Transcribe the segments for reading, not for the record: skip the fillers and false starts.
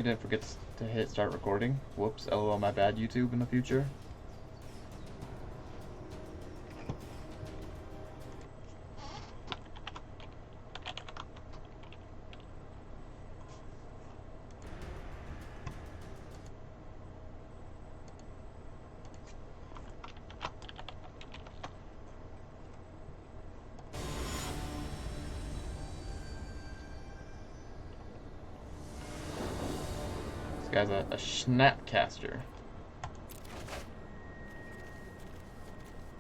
You didn't forget to hit start recording. Whoops, LOL, my bad, YouTube, in the future. This guy's a snapcaster.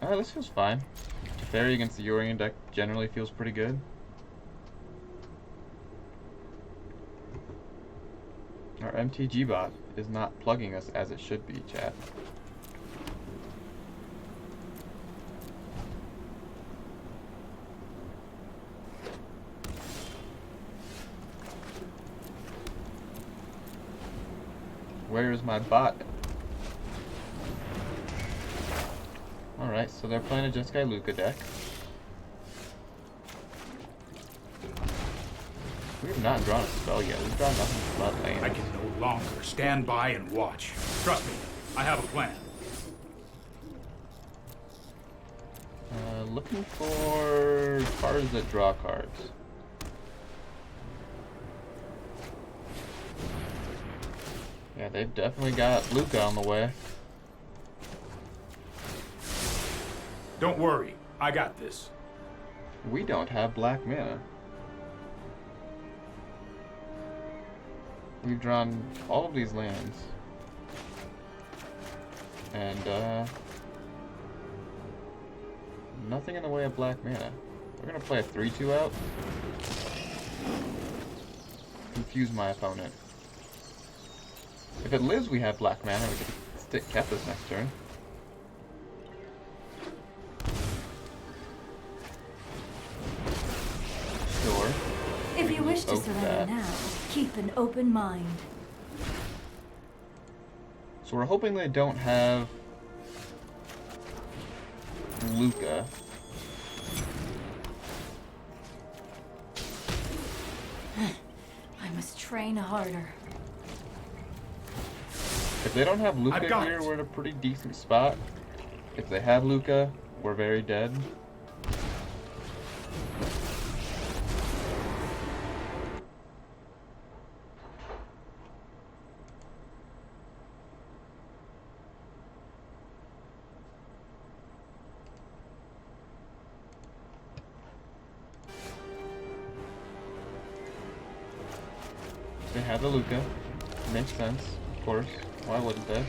This feels fine. Teferi against the Yorion deck generally feels pretty good. Our MTG bot is not plugging us as it should be, chat. Where is my bot? Alright, so they're playing a Jeskai Luca deck. We have not drawn a spell yet. We've drawn nothing but land. I can no longer stand by and watch. Trust me, I have a plan. Looking for cards that draw cards. Yeah, they've definitely got Luca on the way. Don't worry, I got this. We don't have black mana. We've drawn all of these lands. And, nothing in the way of black mana. We're gonna play a 3-2 out. Confuse my opponent. If it lives, we have black mana. We can stick Kethis next turn. Sure. If you wish to surrender now, keep an open mind. So we're hoping they don't have Luca. I must train harder. If they don't have Luca here, we're in a pretty decent spot. If they have Luca, we're very dead. They have the Luca. Makes sense, of course. Why wouldn't they?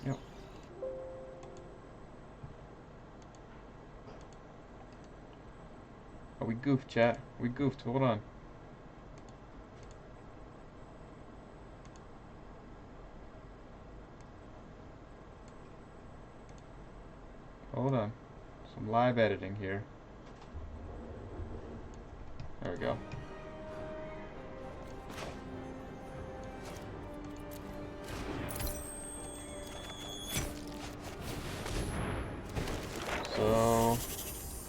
Yep. Oh, we goofed, chat. We goofed. Hold on. Hold on. Some live editing here. There we go. So,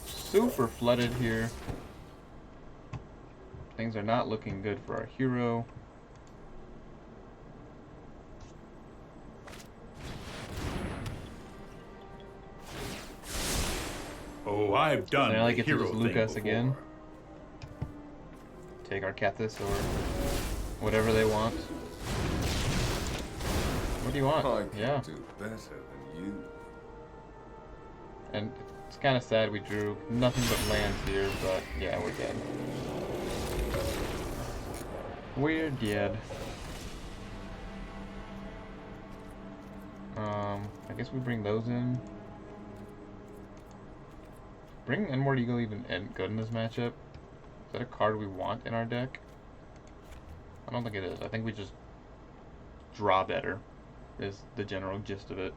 super flooded here. Things are not looking good for our hero. Oh, I've done Then I the get to hero just thing Lucas before. again. Take our Kethis or whatever they want. What do you want? I can Yeah. do better than you. And it's kind of sad we drew nothing but lands here, but yeah, we're dead. We're dead. I guess we bring those in. Bring Inward Eagle even good in this matchup? Is that a card we want in our deck? I don't think it is. I think we just draw better, is the general gist of it.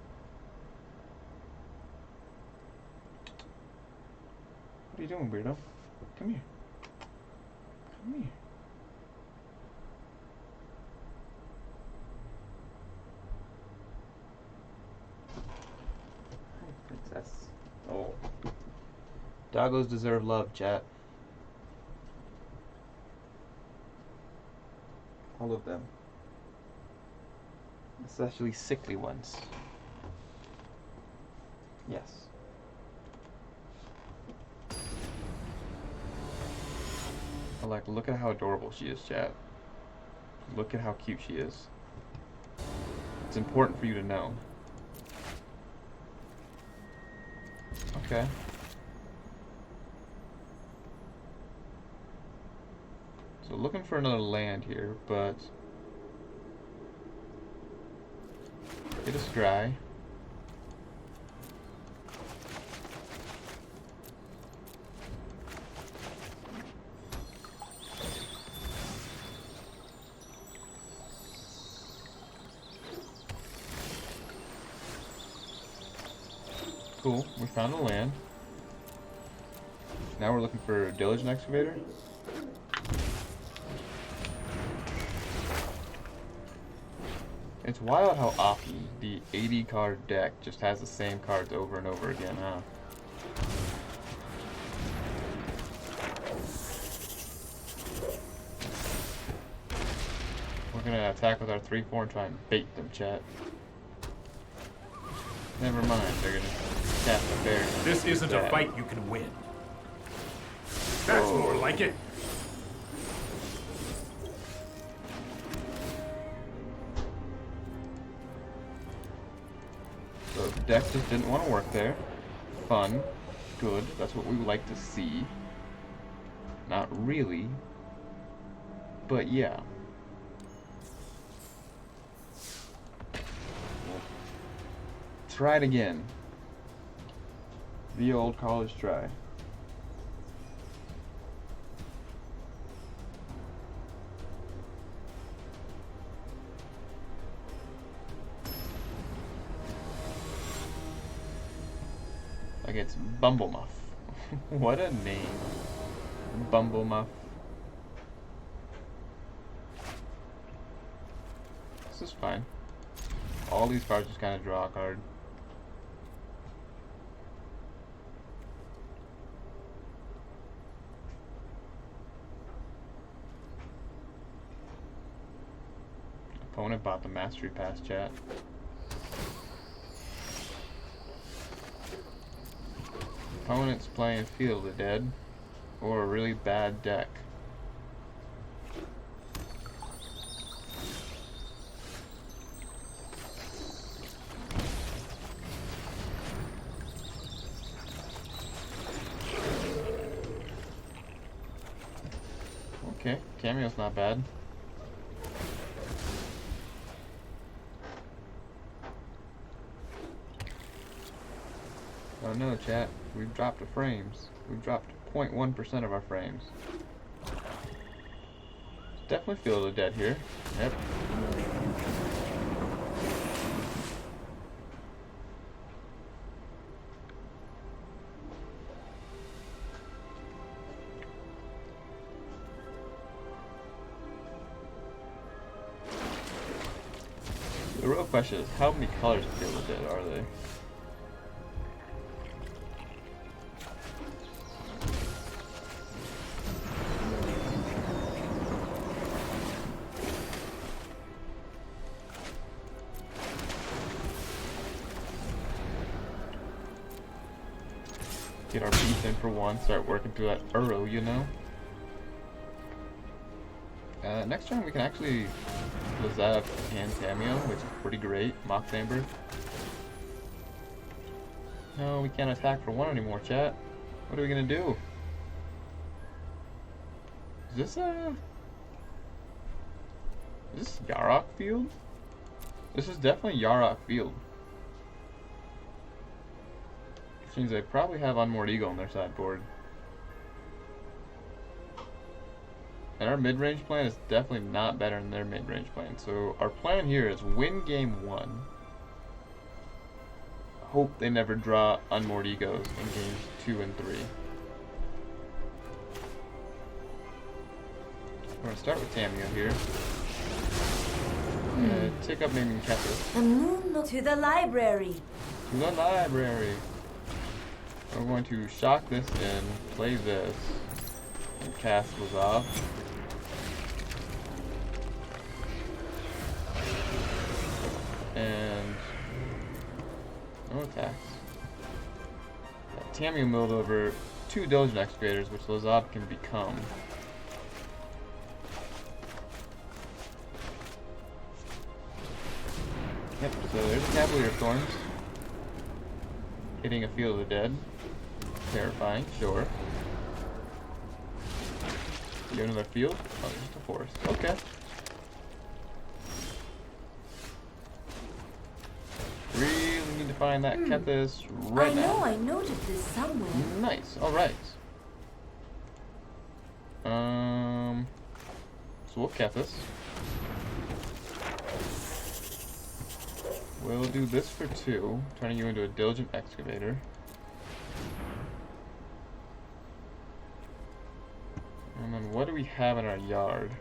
What are you doing, weirdo? Come here. Come here. Doggos deserve love, chat. All of them. Especially sickly ones. Yes. Like, look at how adorable she is, chat. Look at how cute she is. It's important for you to know. Okay. So looking for another land here, but get a scry. Cool, we found a land. Now we're looking for a diligent excavator. It's wild how often the 80 card deck just has the same cards over and over again, huh? We're gonna attack with our 3-4 and try and bait them, chat. Never mind, they're gonna tap the bear. This isn't a fight you can win. That's more like it. So the deck just didn't want to work there. Fun. Good. That's what we would like to see. Not really. But yeah. Try it again. The old college try. Like it's Bumblemuff. What a name. Bumblemuff. This is fine. All these cards just kind of draw a card. Opponent bought the Mastery Pass, chat. Opponent's playing Field of the Dead, or a really bad deck. Okay, Cameo's not bad. Oh no, chat. We've dropped the frames. We've dropped 0.1% of our frames. Definitely Field of the Dead here. Yep. The real question is, how many colors of Field of the Dead are they? Get our beef in for one, start working through that Uro, you know? Next turn we can actually Lazav and Cameo, which is pretty great. Mock Chamber. No, we can't attack for one anymore, chat. What are we gonna do? Is this Yarok Field? This is definitely Yarok Field. Which means they probably have Unmoored Eagle on their sideboard. And our mid-range plan is definitely not better than their mid-range plan. So our plan here is win game 1. Hope they never draw Unmoored Egos in games 2 and 3. We're going to start with Tamio here. Take up maybe Kethis. The moon look to the library. To the library. We're going to shock this in, play this, and cast was off. And no attacks. Tamio milled over 2 Diligent Excavators, which Lazab can become. Yep, so there's a Cavalier of Thorns. Hitting a Field of the Dead. Terrifying, sure. You have another field? Oh, just a forest. Okay. Really need to find that Kethis right now. I know I noted this somewhere. Nice, alright. So we'll Kethis. We'll do this for 2, turning you into a Diligent Excavator. And then what do we have in our yard?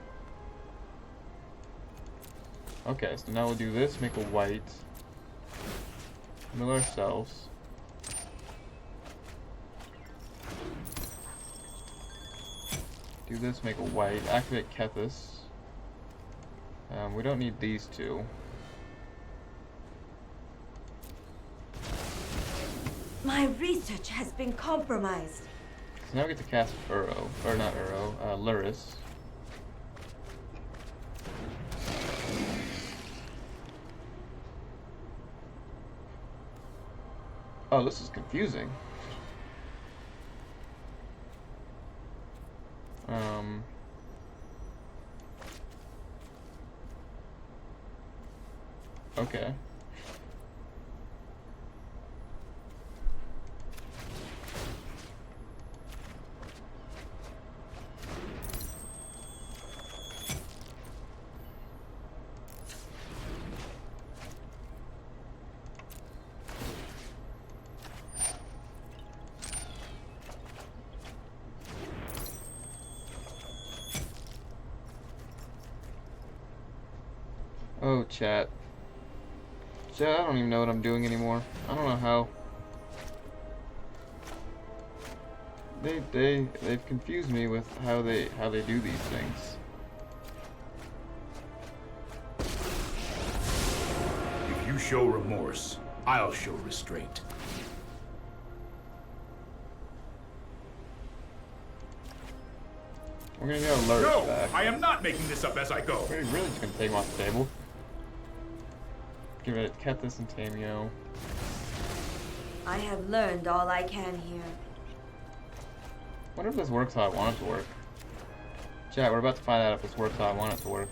Okay, so now we'll do this, make a white. Mill ourselves. Do this, make a white. Activate Kethis. We don't need these 2. My research has been compromised. So now we get to cast Uro, or not Uro, Luris. Oh, this is confusing. Okay. Oh, chat. Chat, I don't even know what I'm doing anymore. I don't know how. They've confused me with how they do these things. If you show remorse, I'll show restraint. We're gonna go Lurch No! back. I am not making this up as I go! We're really just gonna take him off the table. Give it Kethis and Tamio. I have learned all I can here. Wonder if this works how I want it to work. Chat, we're about to find out if this works how I want it to work.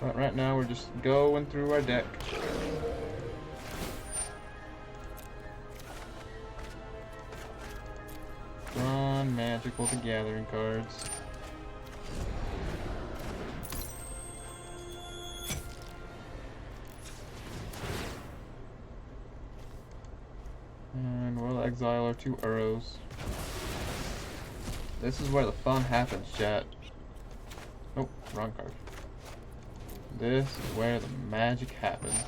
But right now we're just going through our deck. Drawn Magical the Gathering cards. And we'll exile our 2 Uros. This is where the fun happens, chat. Oh, wrong card. This is where the magic happens.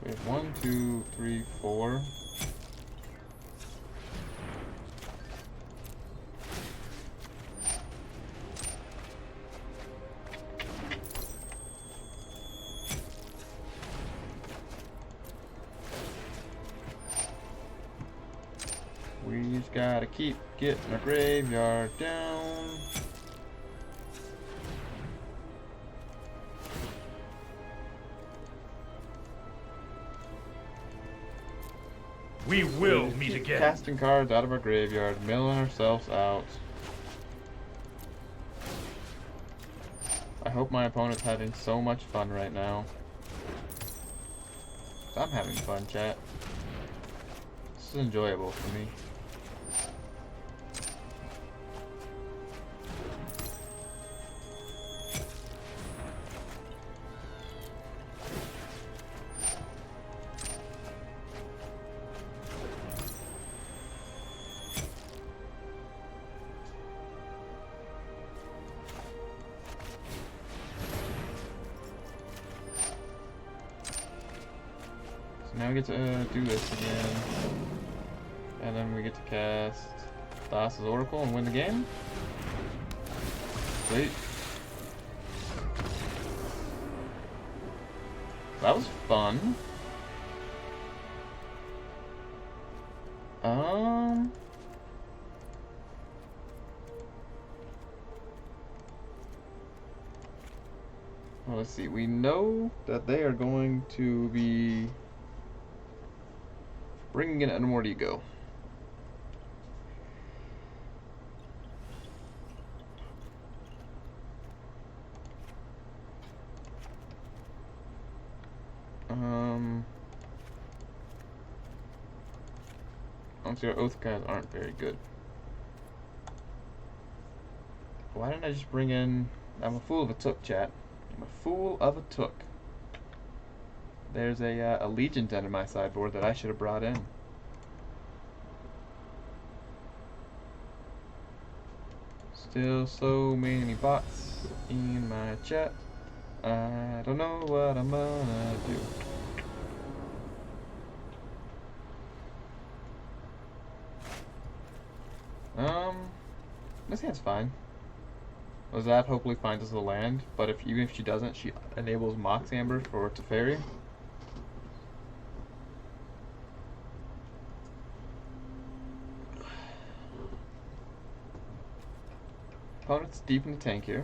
We have 1, 2, 3, 4. We just gotta keep getting our graveyard down. We will meet Keep again. casting cards out of our graveyard, milling ourselves out. I hope my opponent's having so much fun right now. I'm having fun, chat. This is enjoyable for me. So now we get to do this again. And then we get to cast Thassa's Oracle and win the game. Sweet. That was fun. Well, let's see. We know that they are going to be bringing in Unmoored Ego. Honestly, our Oath guys aren't very good. Why didn't I just bring in... I'm a fool of a took, chat. I'm a fool of a took. There's a Allegiant under my sideboard that I should have brought in. Still so many bots in my chat. I don't know what I'm gonna do. This hand's fine. Lizette hopefully finds us a land, but even if she doesn't, she enables Mox Amber for Teferi. Opponent's deep in the tank here.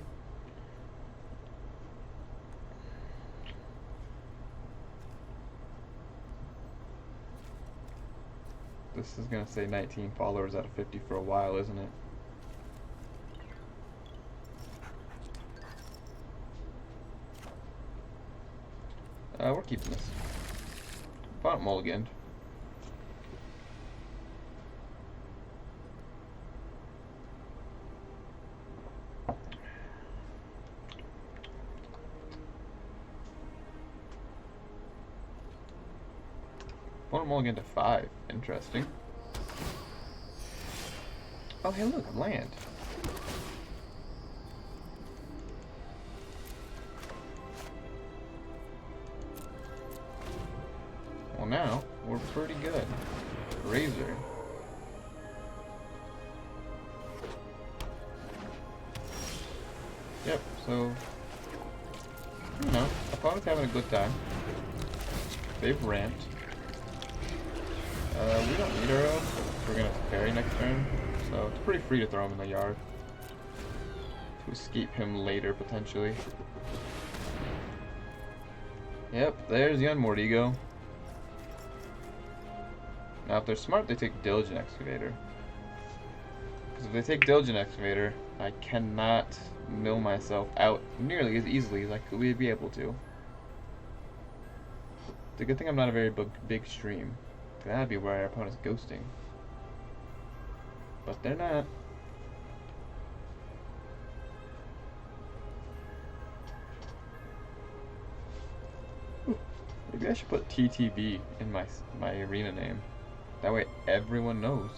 This is gonna say 19 followers out of 50 for a while, isn't it? We're keeping this. Opponent mulliganed. Opponent mulliganed to 5. Interesting. Oh, hey, look, land. Well, now we're pretty good. Razor. Yep, so, you know, opponent's having a good time. They've ramped. We don't need our own. We're gonna parry next turn, so it's pretty free to throw him in the yard. To escape him later, potentially. Yep, there's the Unmoored Ego. Now, if they're smart, they take Diligent Excavator. Because if they take Diligent Excavator, I cannot mill myself out nearly as easily as I could be able to. It's a good thing I'm not a very big stream. That'd be where our opponent's ghosting. But they're not. Ooh, maybe I should put TTB in my arena name. That way everyone knows.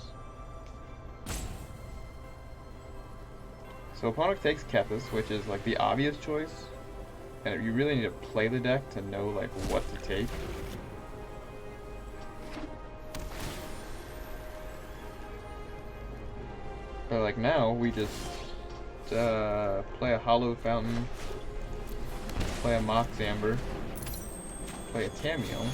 So opponent takes Kethis, which is like the obvious choice. And you really need to play the deck to know like what to take. But like now, we just play a Hollow Fountain, play a Mox Amber, play a Tamiyo,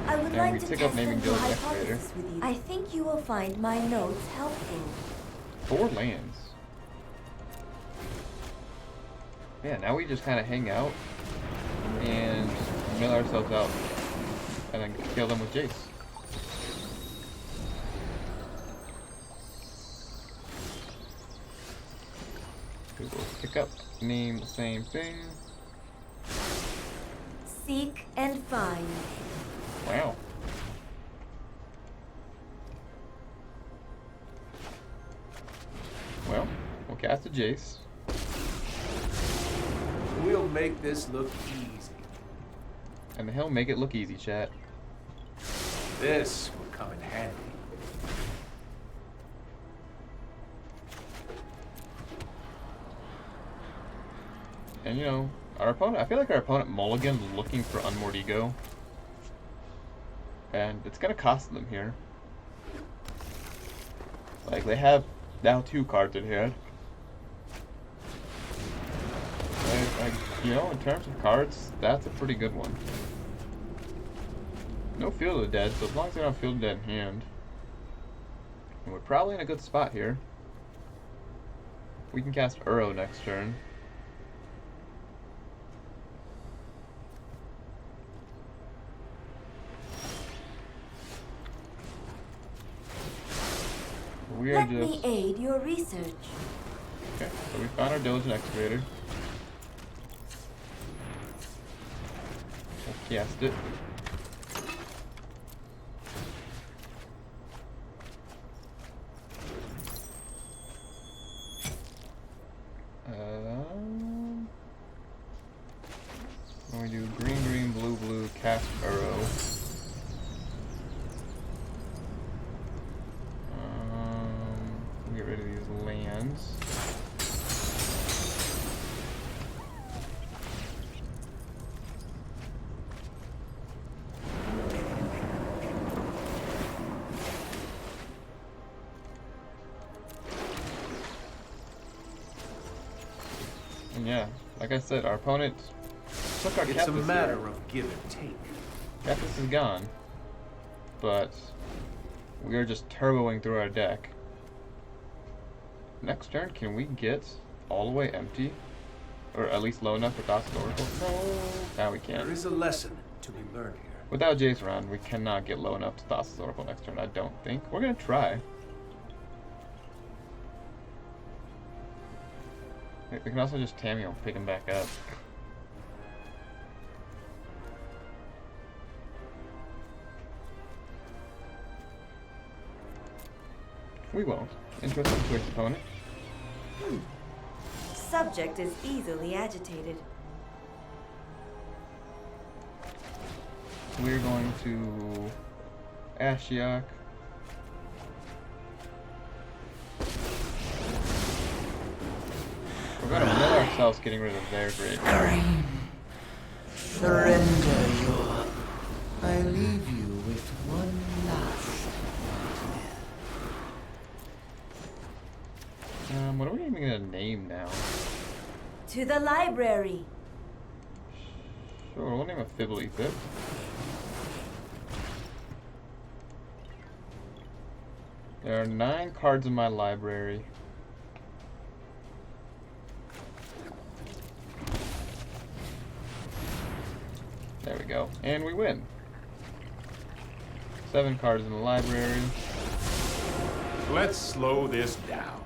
and we pick up Naming Diligent Excavator. I think you will find my notes helpful. 4 lands. Yeah, now we just kind of hang out and mill ourselves out, and then kill them with Jace. Google pick up, name the same thing. Seek and find. Wow. Well, we'll cast a Jace. We'll make this look easy. And he'll make it look easy, chat. This will come in handy. And you know, Our opponent, I feel like our opponent mulliganed looking for Unmoored Ego. And it's gonna cost them here. Like, they have now 2 cards in hand. Like, you know, in terms of cards, that's a pretty good one. No Field of the Dead, so as long as they don't have Field of the Dead in hand. And we're probably in a good spot here. We can cast Uro next turn. We are Let me aid your research. Okay, so we found our Diligent Excavator. We'll cast it. When we do green, green, blue, blue, cast Uro. Get rid of these lands. And yeah, like I said, our opponent took our Kethis. It's a matter of give and take. Kethis is gone, but we are just turboing through our deck. Next turn, can we get all the way empty? Or at least low enough for Kethis Oracle? No, now we can't. There is a lesson to be learned here. Without Jace around, we cannot get low enough to Kethis Oracle next turn, I don't think. We're gonna try. We can also just Tameo and pick him back up. We won't. Interesting choice, opponent. Subject is easily agitated. We're going to Ashiok. We're going to mill ourselves getting rid of their graveyard. Surrender your. I leave you with one last. What are we even gonna name now? To the library. Sure, we'll name a Fibbly Fib. There are 9 cards in my library. There we go. And we win. 7 cards in the library. Let's slow this down.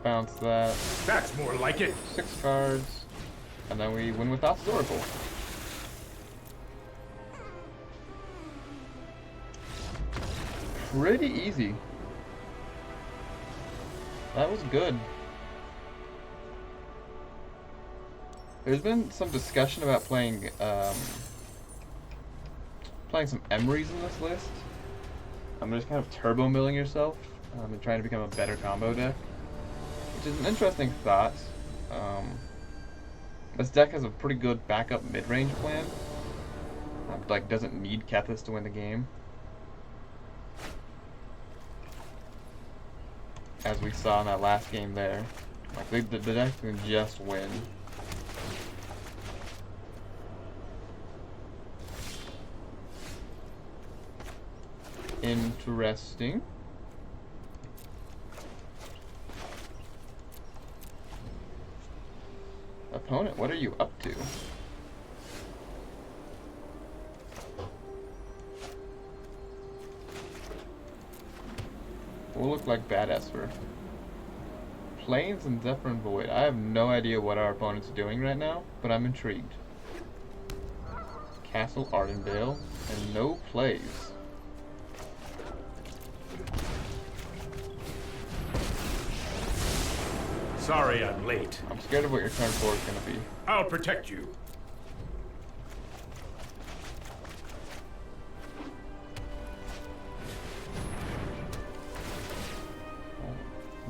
Bounce that. That's more like it. 6 cards. And then we win with Kethis Oracle. Pretty easy. That was good. There's been some discussion about playing some Emeries in this list. I'm just kind of turbo milling yourself and trying to become a better combo deck, which is an interesting thought. This deck has a pretty good backup mid-range plan. Like, doesn't need Kethis to win the game, as we saw in that last game there. Like, the deck can just win. Interesting. Opponent, what are you up to? We'll look like badass for Plains and Zephyr and Void. I have no idea what our opponent's doing right now, but I'm intrigued. Castle Ardenvale and no plays. Sorry I'm late. I'm scared of what your turn 4 is going to be. I'll protect you.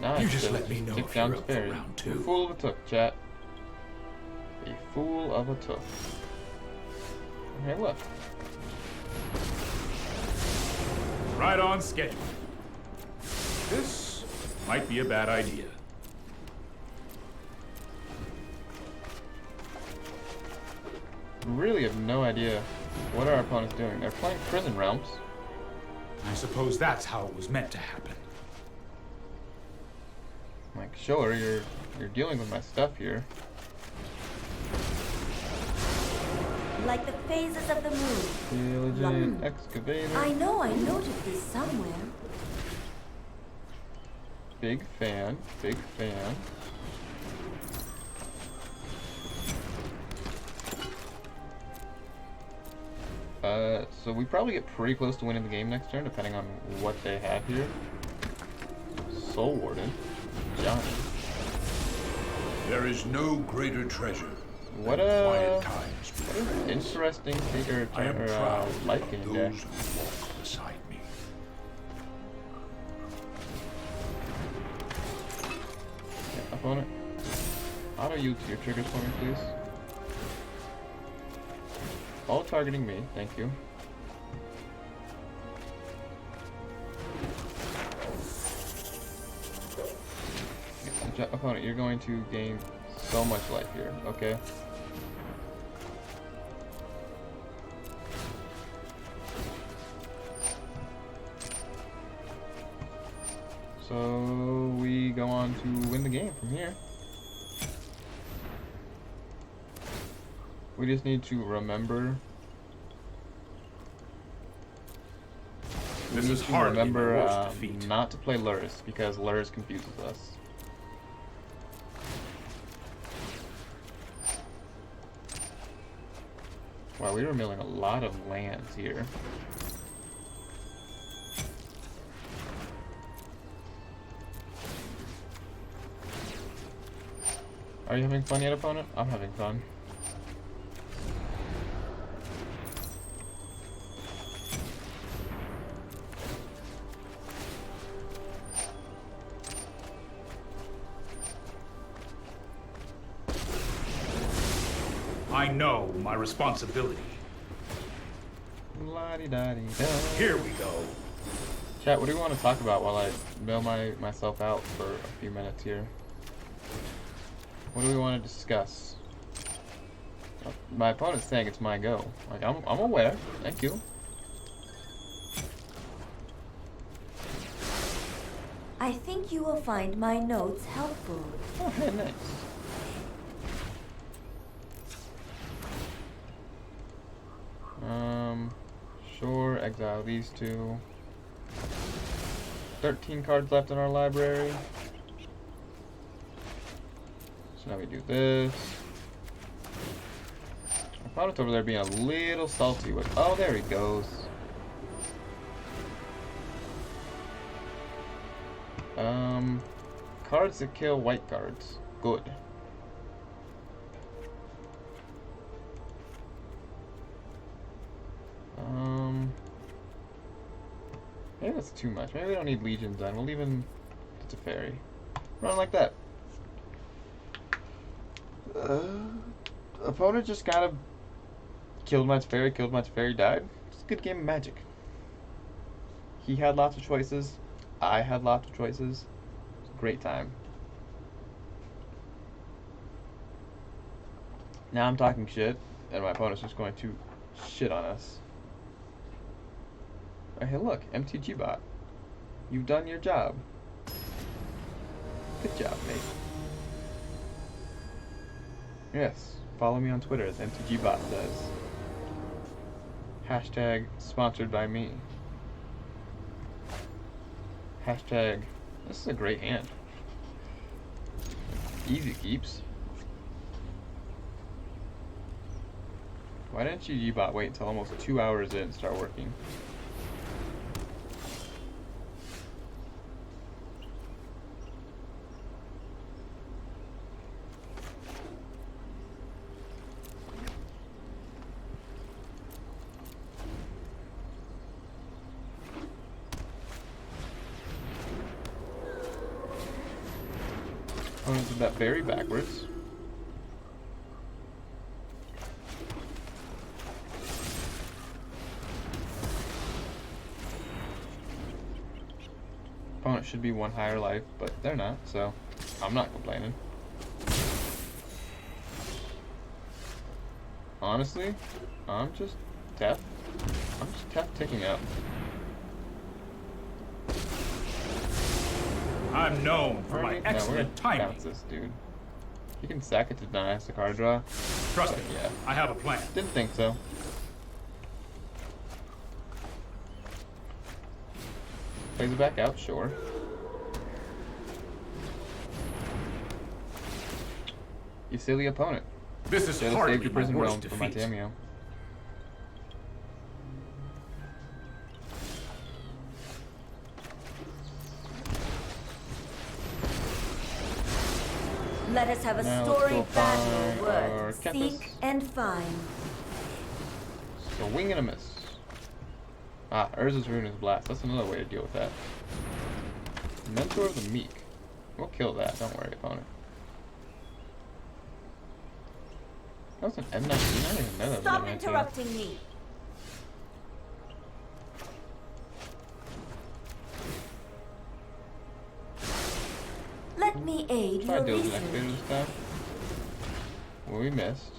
Nice. You just let me know Tick if you're down up for stairs. round 2. Fool of a took, chat. A fool of a tooth. Hey, look. Right on schedule. This might be a bad idea. Really have no idea what our opponent's doing. They're playing Prison Realms. I suppose that's how it was meant to happen. Like, sure, you're dealing with my stuff here. Like the phases of the moon. Diligent excavator. I know I noted this somewhere. Big fan. Big fan. So we probably get pretty close to winning the game next turn, depending on what they have here. Soul Warden. Johnny. There is no greater treasure What than a quiet times. what an interesting figure I am proud life of gain deck. those who walk beside me. Yeah, opponent. Auto use your triggers for me, please. All targeting me, thank you. Opponent, you're going to gain so much life here, okay? So we go on to win the game from here. We just need to remember. This is hardly my remember worst defeat. not to play Luris because Luris confuses us. Wow, we were milling a lot of lands here. Are you having fun yet, opponent? I'm having fun. I know my responsibility. La-di-da-di-da. Here we go. Chat, what do you want to talk about while I bail myself out for a few minutes here? What do we want to discuss? My opponent's saying it's my go. Like, I'm aware. Thank you. I think you will find my notes helpful. Oh, hey, nice. Sure, exile these two. 13 cards left in our library. So now we do this. My opponent's over there being a little salty with. Oh, there he goes. Cards that kill white cards. Good. Maybe that's too much. Maybe we don't need legions then. We'll leave him to fairy. Run like that. Opponent just kind of killed my fairy, died. It's a good game of Magic. He had lots of choices. I had lots of choices. It was a great time. Now I'm talking shit, and my opponent's just going to shit on us. Oh, hey look, MTG bot. You've done your job. Good job, mate. Yes, follow me on Twitter as MTGBot says. Hashtag sponsored by me. Hashtag, this is a great hand. Easy keeps. Why didn't you Gbot wait until almost 2 hours in and start working? Oh, did that very backwards. opponent should be 1 higher life, but they're not, so I'm not complaining. Honestly, I'm just Tef ticking up. I'm known for my No, we're excellent gonna timing. bounce this dude. You can sack it to deny us the card draw. Trust me, Yeah. I have a plan. Didn't think so. Plays it back out, sure. You silly opponent. This is Should've hardly saved your my prison worst realm for my defeat. Tamio. Let us have a Now let's storied go battle find our worth Kethis. seek and find. So wing and a miss. Ah, Urza's Rune is Blast. That's another way to deal with that. Mentor of the Meek. We'll kill that. Don't worry, opponent. That was an M19. I didn't even know that was Stop an M19. interrupting me. Let me aid Try your Dilge research. Activator this time. Well, we missed.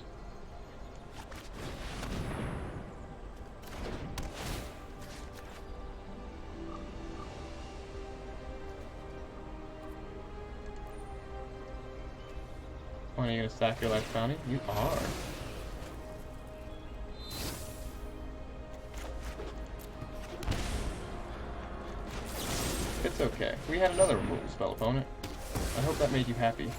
When are you gonna stack your life bounty? You are. It's okay. We had another removal spell, opponent. I hope that made you happy.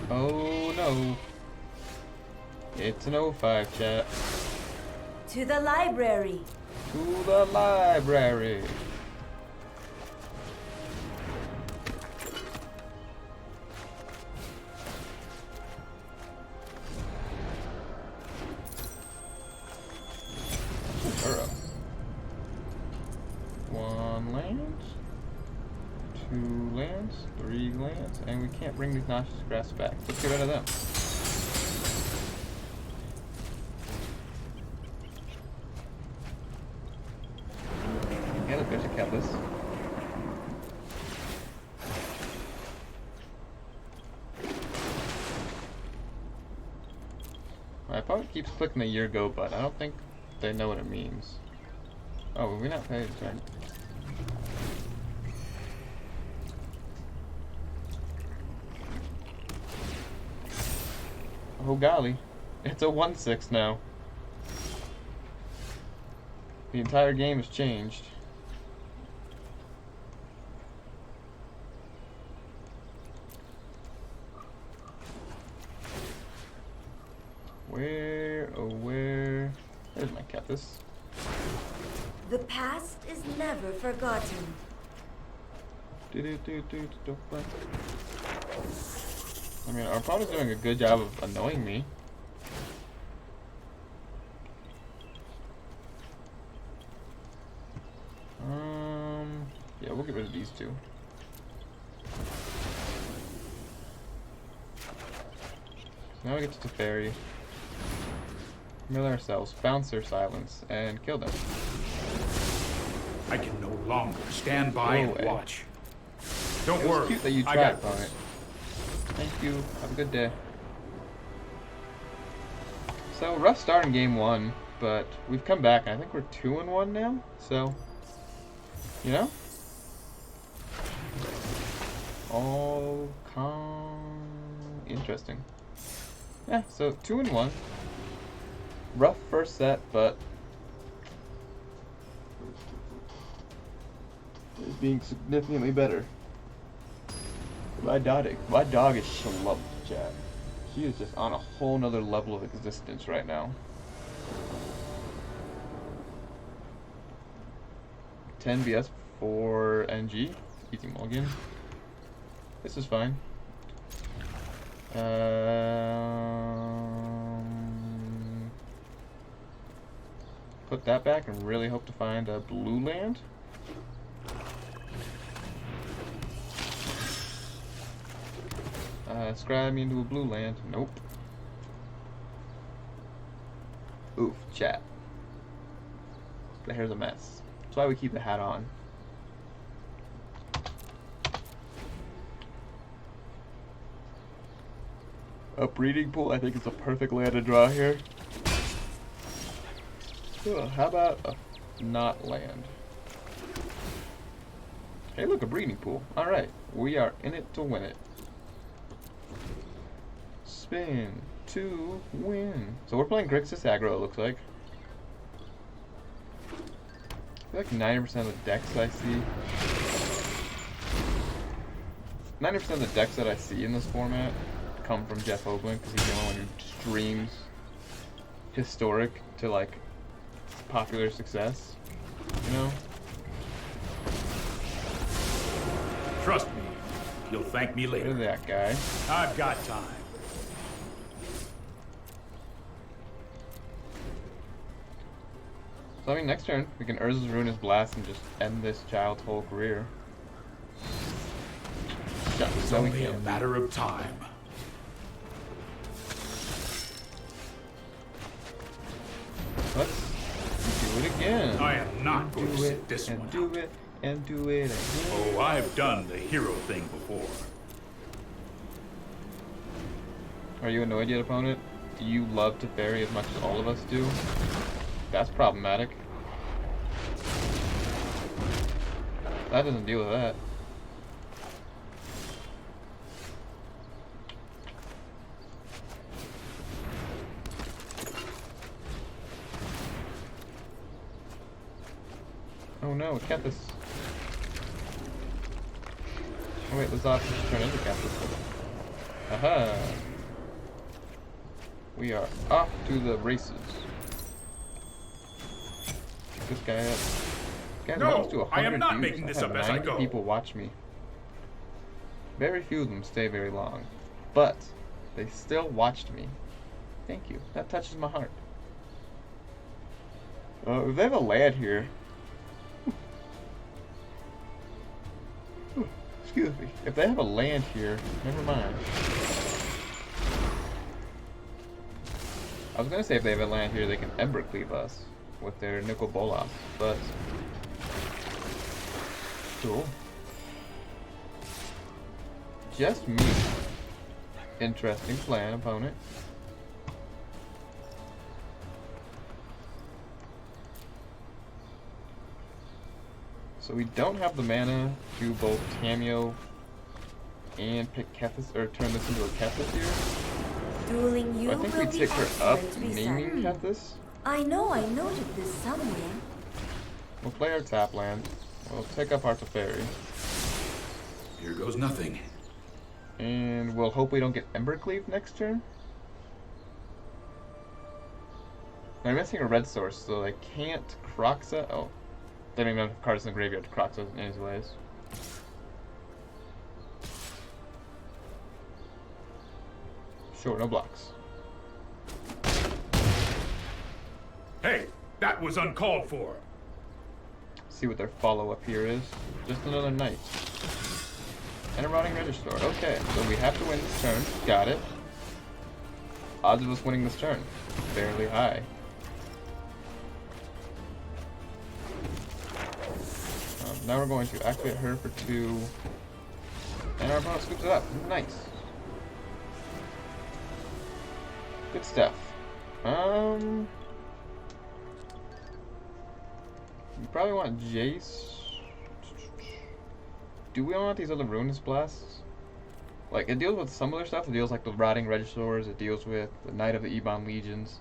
Oh no. It's an 05, chat. To the library. To the library. Burrow. 1 land, 2 lands, 3 lands, and we can't bring these noxious grass back. Let's get rid of them. Yeah, look, there's a Kethis. My opponent keeps clicking the year go button. I don't think they know what it means. Oh, well, we not paid, right? Oh golly, it's a 1/6 now. The entire game has changed. Where, oh where? There's my Kethis. The past is never forgotten. I mean, our opponent's doing a good job of annoying me. Yeah, we'll get rid of these two. Now we get to Teferi. Mill ourselves, bounce their silence, and kill them. I can no longer stand by Go and away. watch. Don't It was worry. cute that you I tried, got this. opponent. Thank you. Have a good day. So, rough start in game 1, but we've come back, and I think we're 2-1 now. So, you know? All interesting. Yeah, so 2-1. Rough first set, but it's being significantly better. My dog is schlumped, chat. She is just on a whole nother level of existence right now. 10 BS for NG. Easy mulligan. This is fine. Put that back and really hope to find a blue land. Scribe me into a blue land. Nope. Oof, chat. the hair's a mess. That's why we keep the hat on. A breeding pool, I think, is a perfect land to draw here. How about a not land? Hey, look, a breeding pool. Alright, we are in it to win it. Spin to win. So we're playing Grixis aggro, it looks like. I feel like 90% of the decks I see. 90% of the decks that I see in this format come from Jeff Hoagland, because he's the only one who streams historic to like popular success, you know? Trust me, you'll thank me Look later. at that guy. I've got time. So I mean, next turn we can Urza's Ruinous Blast and just end this child's whole career. It's So we only a can. matter of time. Let's do it again. I am not going to Do sit it this and one do out. it and do it again. Oh, I've done the hero thing before. Are you annoyed yet, opponent? Do you love to ferry as much as all of us do? That's problematic. That doesn't deal with that. Oh no, Kethis. Oh wait, Lazat just turned into Kethis. Aha! We are off to the races. Pick this guy up. This guy's No, almost to 100 I am not views. making this have up as I 90 go. people watch me. Very few of them stay very long, but they still watched me. Thank you. That touches my heart. If they have a land here. Excuse me. If they have a land here, never mind. I was gonna say if they have a land here, they can Embercleave us with their Nicol Bolas, but cool. Just me. Interesting plan, opponent. So we don't have the mana to both cameo and pick Kethis, or turn this into a Kethis here. Dueling you I think will we be tick her up excellent, Risa. naming Kethis. I know I noted this somewhere. We'll play our tap land. We'll take up our Teferi. Here goes nothing. And we'll hope we don't get Embercleave next turn. I'm missing a red source, so I can't Croxa. Oh, they don't even have cards in the graveyard to Croxa anyways. Sure, no blocks. Hey, that was uncalled for. See what their follow-up here is. Just another knight. And a Rotting Register. Okay, so we have to win this turn. Got it. Odds of us winning this turn. Fairly high. Now we're going to activate her for 2. And our opponent scoops it up. Nice. Good stuff. You probably want Jace. Do we want these other Ruinous Blasts? Like, it deals with some other stuff. It deals like the Rotting Registers. It deals with the Knight of the Ebon Legions.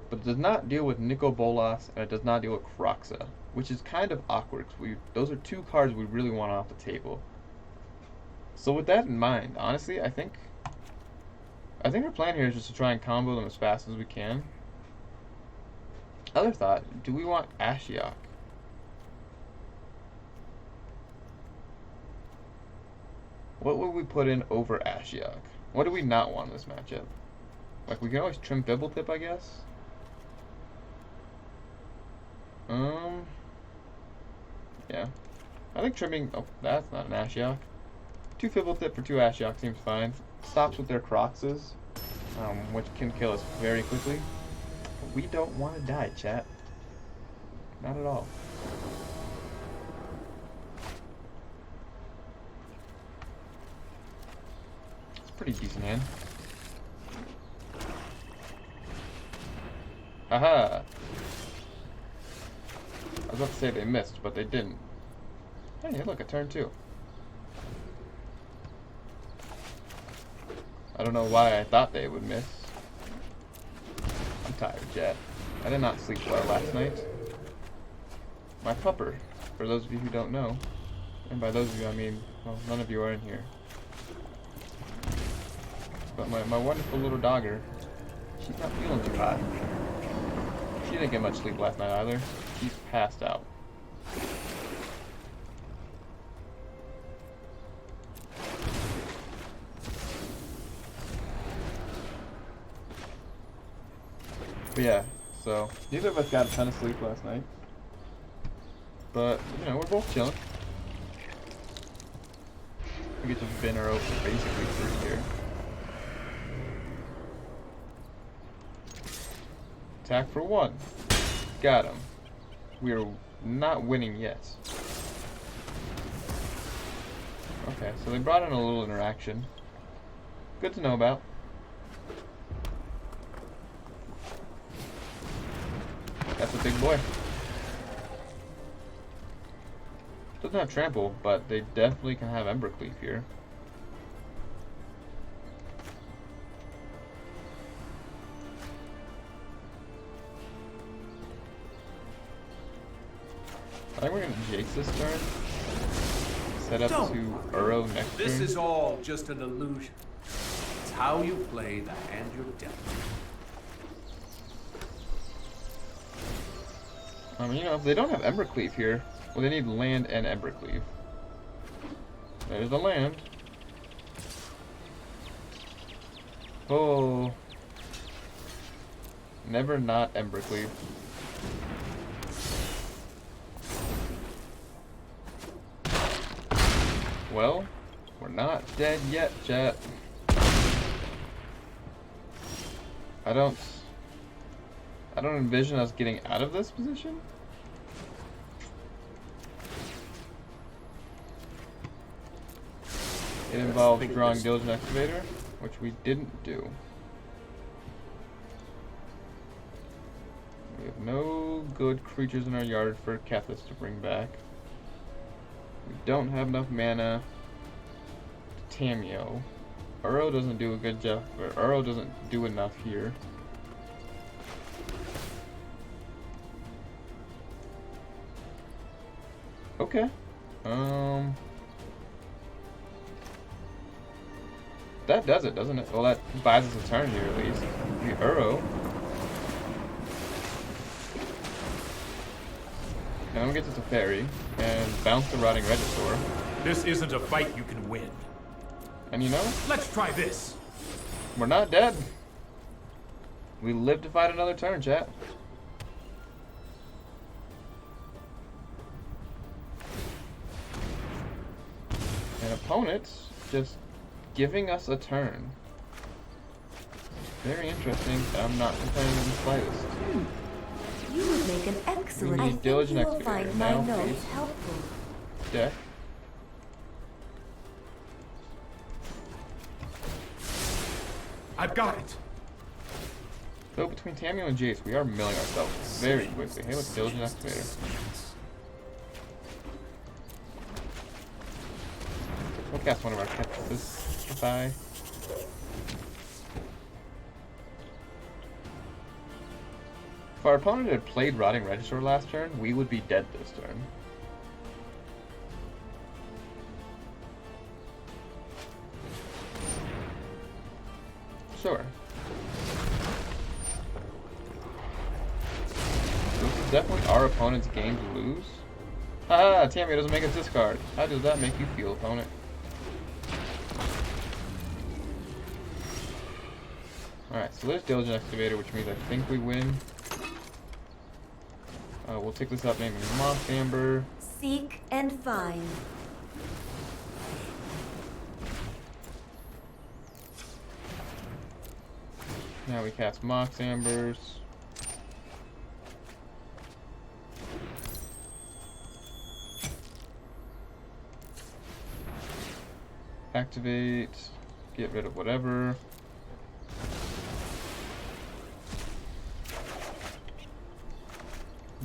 But it does not deal with Nicol Bolas, and it does not deal with Croxa, which is kind of awkward. Those are 2 cards we really want off the table. So with that in mind, honestly, I think our plan here is just to try and combo them as fast as we can. Other thought, do we want Ashiok? What would we put in over Ashiok? What do we not want in this matchup? Like, we can always trim Bibblethip, I guess. Yeah. I think trimming... Oh, that's not an Ashiok. 2 Bibblethip for 2 Ashiok seems fine. Stops with their Croxes, which can kill us very quickly. But we don't want to die, chat. Not at all. It's a pretty decent hand. Haha! I was about to say they missed, but they didn't. Hey, look, a turn 2. I don't know why I thought they would miss. I'm tired, Jet. I did not sleep well last night. My pupper, for those of you who don't know, and by those of you I mean, well, none of you are in here. But my wonderful little dogger, she's not feeling too hot. She didn't get much sleep last night either. She's passed out. But yeah, so neither of us got a ton of sleep last night. But, you know, we're both chilling. We get to bin our open basically through here. Attack for 1. Got him. We are not winning yet. Okay, so they brought in a little interaction. Good to know about. That's a big boy. Doesn't have trample, but they definitely can have Embercleave here. I think we're gonna Jace this turn. Set up to Uro next turn. This is all just an illusion. It's how you play the hand you're dealt. You know, if they don't have Embercleave here, well, they need land and Embercleave. There's the land. Oh. Never not Embercleave. Well, we're not dead yet, chat. I don't envision us getting out of this position. It involves drawing Diligent Excavator, which we didn't do. We have no good creatures in our yard for Kethis to bring back. We don't have enough mana to Tameo. Uro doesn't do a good job, or Uro doesn't do enough here. Okay. That does it, doesn't it? Well, that buys us a turn here at least. The Uro. And I'm gonna get to Teferi and bounce the Rotting Regisaur. This isn't a fight you can win. And you know, Let's try this. we're not dead. We live to fight another turn, chat. An opponent just giving us a turn. Very interesting. I'm not complaining in the slightest. You would make an excellent. We I need think Diligent you will Excavator find my now, notes please. helpful. Deck. I've got it. So between Tameo and Jace, we are milling ourselves very quickly. Hey, look, Diligent Excavator. We'll cast one of our Kethis. Goodbye. If our opponent had played Rotting Regisaur last turn, we would be dead this turn. Sure. This is definitely our opponent's game to lose. Haha, Tameo doesn't make a discard. How does that make you feel, opponent? Alright, so there's Diligent Excavator, which means I think we win. We'll take this up, naming Moss Amber. Seek and find. Now we cast Mox Ambers. activate, get rid of whatever.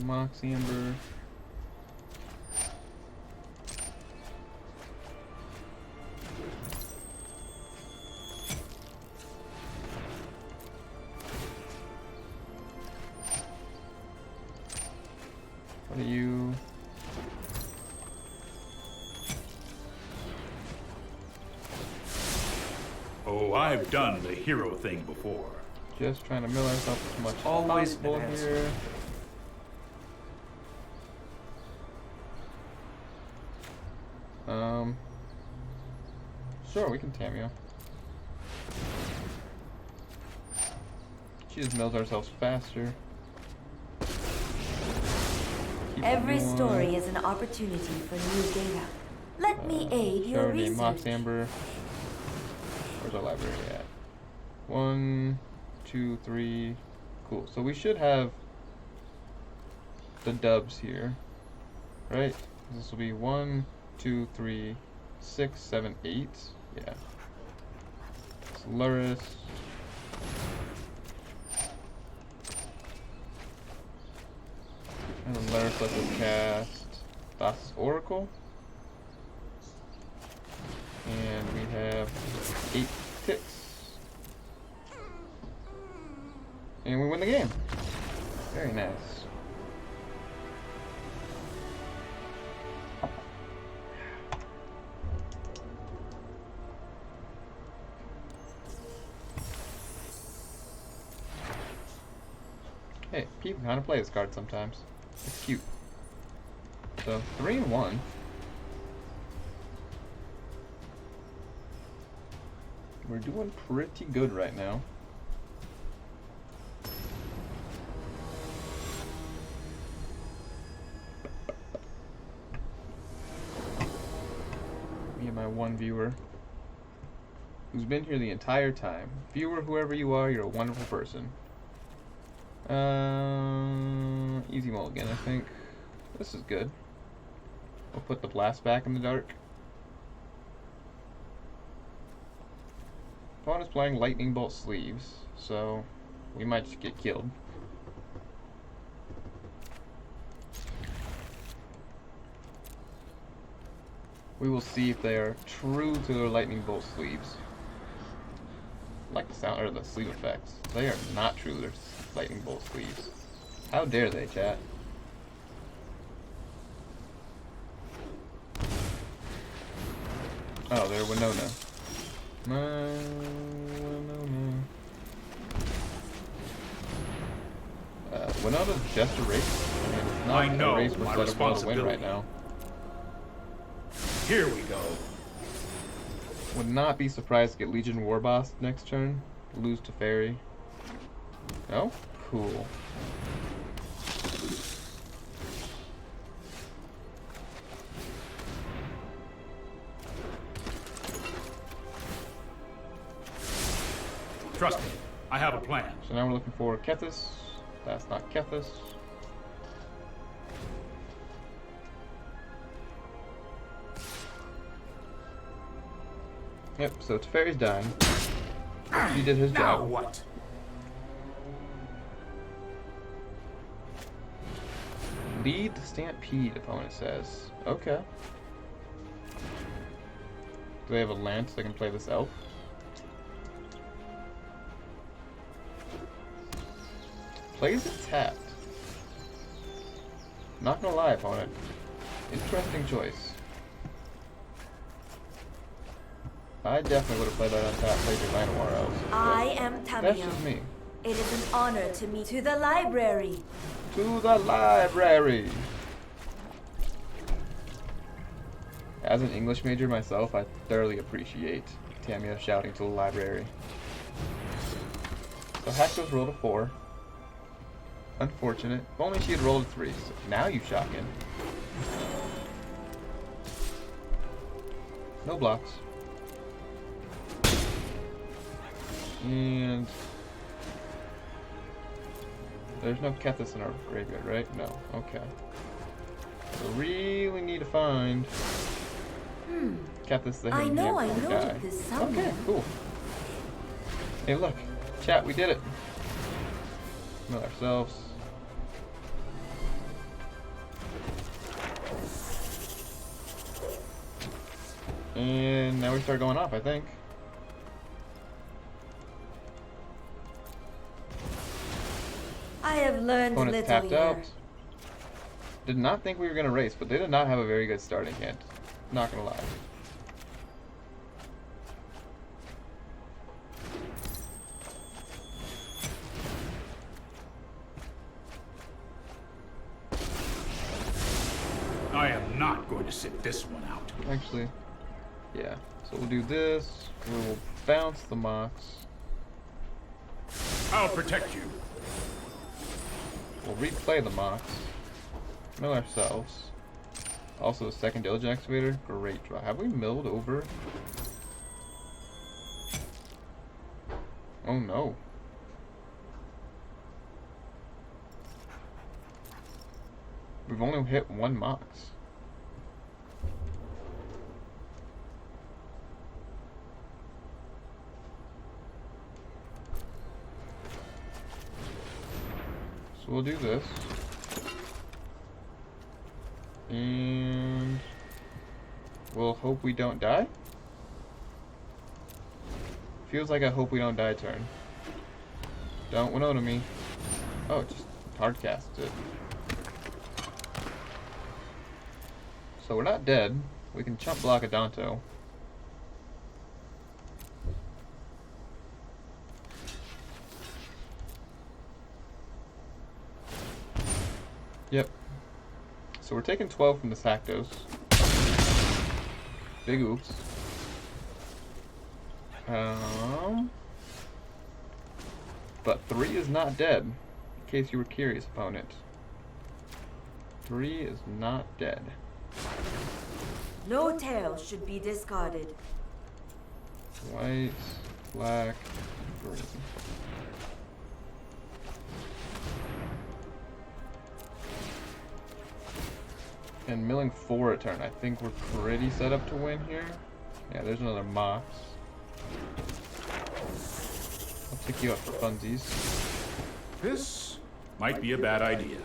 Mox Amber. What are you? Oh, I've done the hero thing before. Just trying to mill ourselves as much Always as possible an answer. here. Sure, we can Tamio. She just mills ourselves faster. Keep Every going. story is an opportunity for new data. Let me aid your Chardonnay, Mox research. Amber. Where's our library at? 1, 2, 3. Cool. So we should have the dubs here, right? This will be 1, 2, 3, 6, 7, 8. Yeah. Solaris. And then Laris let us cast Thassa's Oracle. And we have 8 ticks. And we win the game. Very nice. Hey, people kind of play this card sometimes. It's cute. So, 3 and 1. We're doing pretty good right now. Me and my one viewer, who's been here the entire time. Viewer, whoever you are, you're a wonderful person. Easy mulligan, I think. This is good. We'll put the blast back in the dark. Opponent's playing lightning bolt sleeves, so we might just get killed. We will see if they are true to their lightning bolt sleeves. I like the sound or the sleeve effects. They are not true to their lightning bolt sleeves. How dare they, chat? Oh, they're Winona. Winona's just a race. I mean, it's not I know a race we're my set up well to win responsibility. right now. Here we go. Would not be surprised to get Legion Warboss next turn. Lose to Fairy. Oh, cool. Trust me, I have a plan. So now we're looking for Kethis. That's not Kethis. Yep, so Teferi's dying. He did his Now job. what? Lead the Stampede, opponent says. Okay. Do they have a lance that can play this elf? Plays it tapped. Not gonna lie, opponent. Interesting choice. I definitely would have played that on tap, played your Llanowar elves. but I am that's Tamio. just me. It is an honor to meet to the library. To the library! As an English major myself, I thoroughly appreciate Tamia shouting to the library. So Hexos rolled a 4. Unfortunate. If only she had rolled a 3. So now you shock in. No blocks. And there's no Kethis in our graveyard, right? No. Okay. So really need to find Kethis the I hidden know I hand noted guy. this somewhere. Okay, cool. Hey, look, chat, we did it. Mill ourselves. And now we start going off, I think. I have learned Opponent's little tapped here. out. Did not think we were going to race, but they did not have a very good starting hand. Not going to lie. I am not going to sit this one out. Actually, yeah. So we'll do this. We will bounce the Mox. I'll protect you. We'll replay the Mox. Mill ourselves. Also the second Diligent Excavator. Great draw. Have we milled over? Oh no. We've only hit one Mox. So we'll do this. And we'll hope we don't die. Feels like a hope we don't die turn. Don't Winota me. Oh, just hard cast it. So we're not dead. We can chump block a Danto. Yep. So we're taking 12 from the Saktos. Big oops. But 3 is not dead. In case you were curious, opponent. 3 is not dead. No tail should be discarded. White, black, green. And milling 4 a turn. I think we're pretty set up to win here. Yeah, there's another Mox. I'll pick you up for funsies. This might be a bad idea.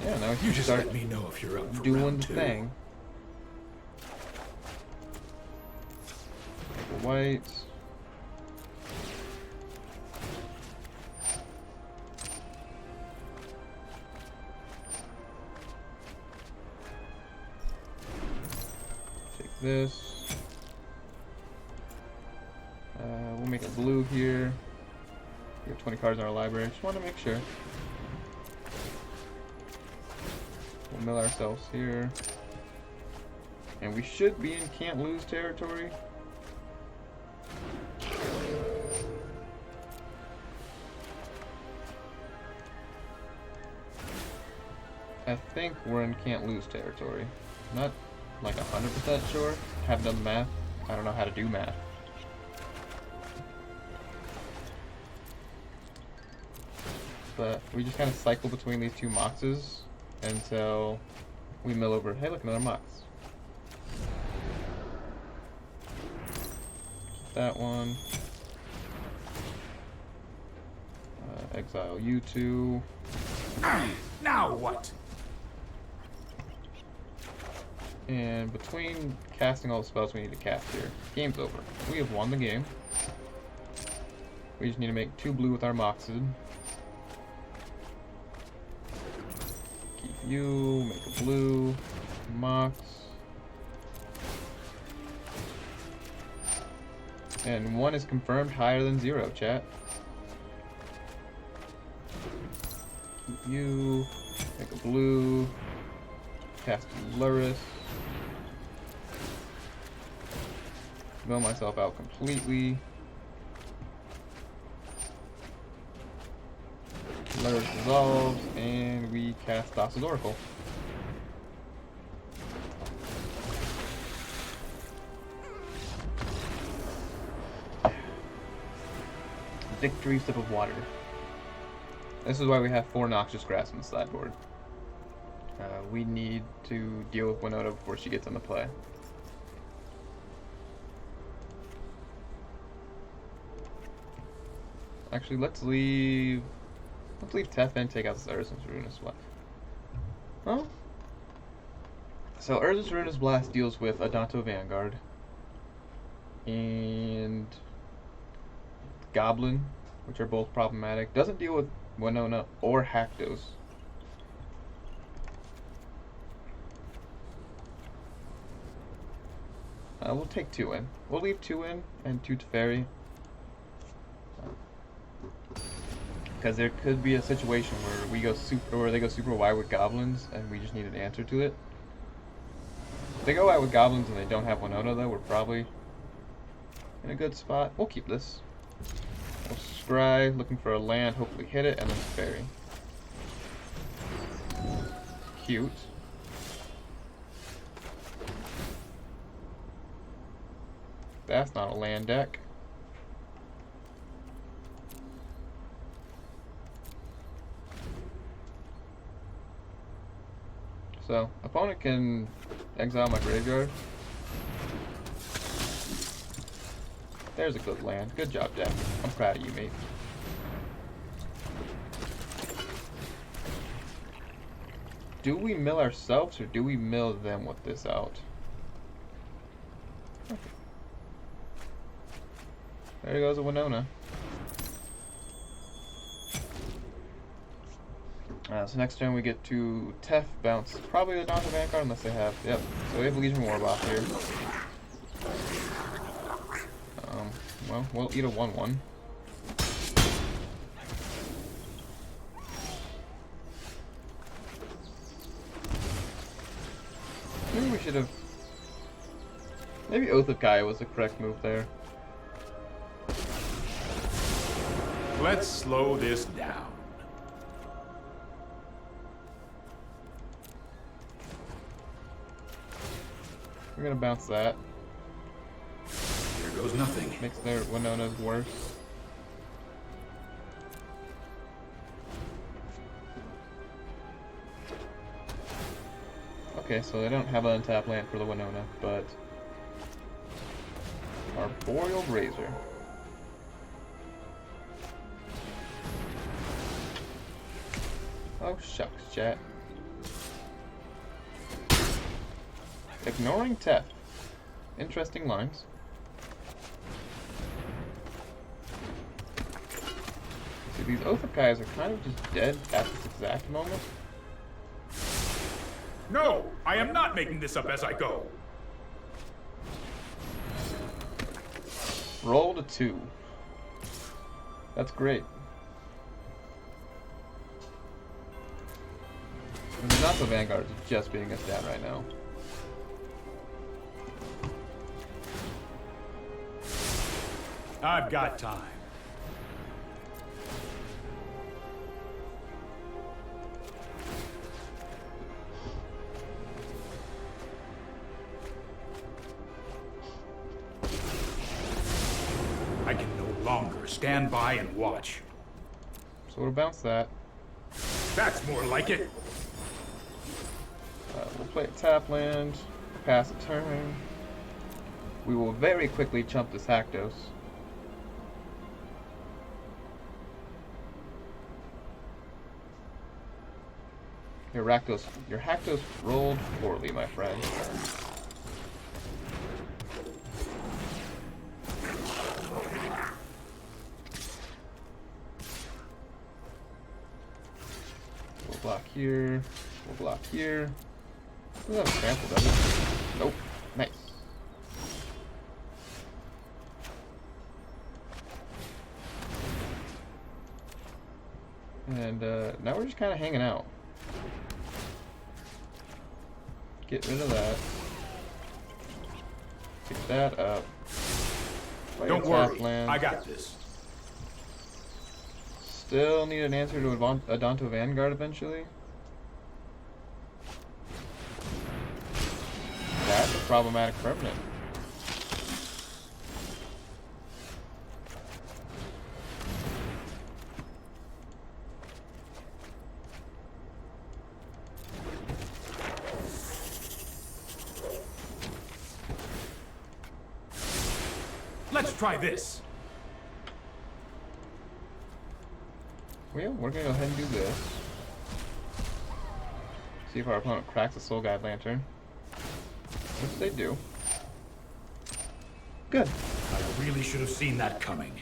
Yeah, now You you just start let me know if you're up for doing round the 2. thing. White. Take this. We'll make it blue here. We have 20 cards in our library. Just want to make sure. We'll mill ourselves here. And we should be in can't lose territory. I think we're in can't lose territory. Not like 100% sure. Haven't done the math. I don't know how to do math. But we just kind of cycle between these two Moxes until we mill over. Hey, look, another Mox. Keep that one. Exile you two. Now what? And between casting all the spells we need to cast here, game's over. We have won the game. We just need to make 2 blue with our Moxid. Keep you, make a blue, Mox. And 1 is confirmed higher than 0, chat. Keep you, make a blue, cast Luris. Mill myself out completely. Luris dissolves, and we cast Thassa's Oracle. Victory sip of water. This is why we have 4 Noxious Grass on the sideboard. We need to deal with Winona before she gets into play. Actually, let's leave Teth and take out this Urza's Ruinous Blast. Oh. So Urza's Ruinous Blast deals with Adanto Vanguard and Goblin, which are both problematic. Doesn't deal with Winona or Haktos. We'll take 2 in. We'll leave 2 in and 2 Teferi. Because there could be a situation where they go super wide with goblins and we just need an answer to it. If they go wide with goblins and they don't have Winona though, we're probably in a good spot. We'll keep this. We'll scry, looking for a land, hopefully hit it, and then Teferi. Cute. That's not a land deck. So, opponent can exile my graveyard. There's a good land. Good job, deck. I'm proud of you, mate. Do we mill ourselves or do we mill them with this out? Okay. There goes a Winona. So next turn we get to Tef bounce probably the Donta Vanguard unless they have. Yep. So we have Legion Warboss here. Well, we'll eat a 1/1. Maybe we should have. Maybe Oath of Gaia was the correct move there. Let's slow this down. We're gonna bounce that. Here goes nothing. Makes their Winona's worse. Okay, so they don't have an untap land for the Winona, but Arboreal Razor. Oh shucks, chat. Ignoring Tef. Interesting lines. See, these Oath of Kai's are kind of just dead at this exact moment. No, I am not making this up as I go. Rolled a 2. That's great. And the Nato Vanguard is just beating us down right now. I've got time. I can no longer stand by and watch. So we'll bounce that. That's more like it. We'll play a tap land, pass a turn. We will very quickly chump this Haktos. Your Haktos rolled poorly, my friend. We'll block here. We'll block here. Doesn't have a trample, does it? Nope. Nice. And now we're just kind of hanging out. Get rid of that. Pick that up. Don't worry, I got this. Still need an answer to Adanto Vanguard eventually. That's a problematic permanent. Let's try this. Well, we're gonna go ahead and do this. See if our opponent cracks the Soul Guide Lantern. Which they do. Good. I really should have seen that coming.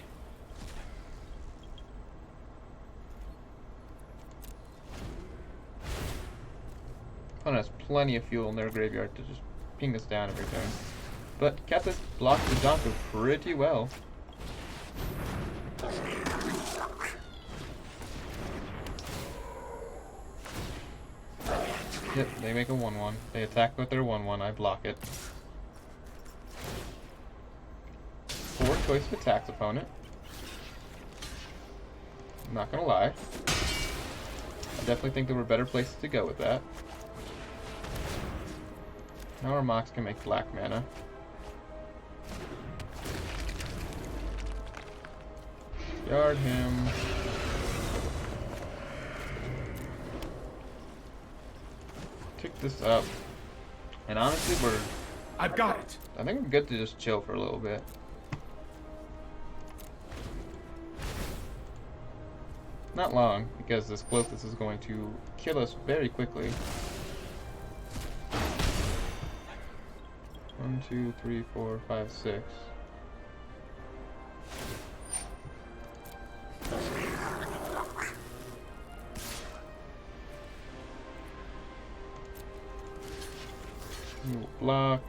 Opponent has plenty of fuel in their graveyard to just ping us down every turn. But Kethis blocked the Jonko pretty well. Yep, they make a 1-1. They attack with their 1-1, I block it. 4 choice of attacks, opponent. I'm not gonna lie. I definitely think there were better places to go with that. Now our Mox can make black mana. Yard him. Pick this up. And honestly, I've got it. I think we're good to just chill for a little bit. Not long, because this Kethis is going to kill us very quickly. 1, 2, 3, 4, 5, 6. We'll block.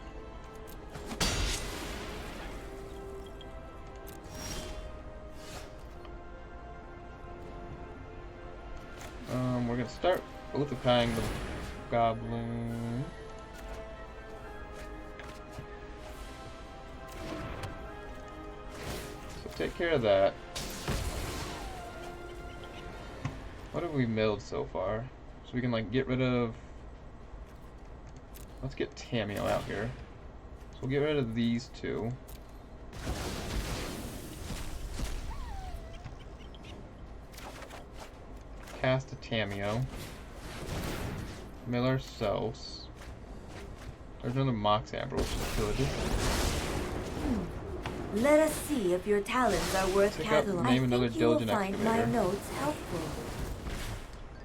We're gonna start Uthapying the goblin. So take care of that. What have we milled so far? So we can like get rid of. Let's get Tamio out here. So we'll get rid of these two. Cast a Tamio. Mill ourselves. There's another Mox Amber, which is good. Let us see if your talents are worth Pick up, cataloging. name I another think you will Diligent find my Excavator. notes helpful.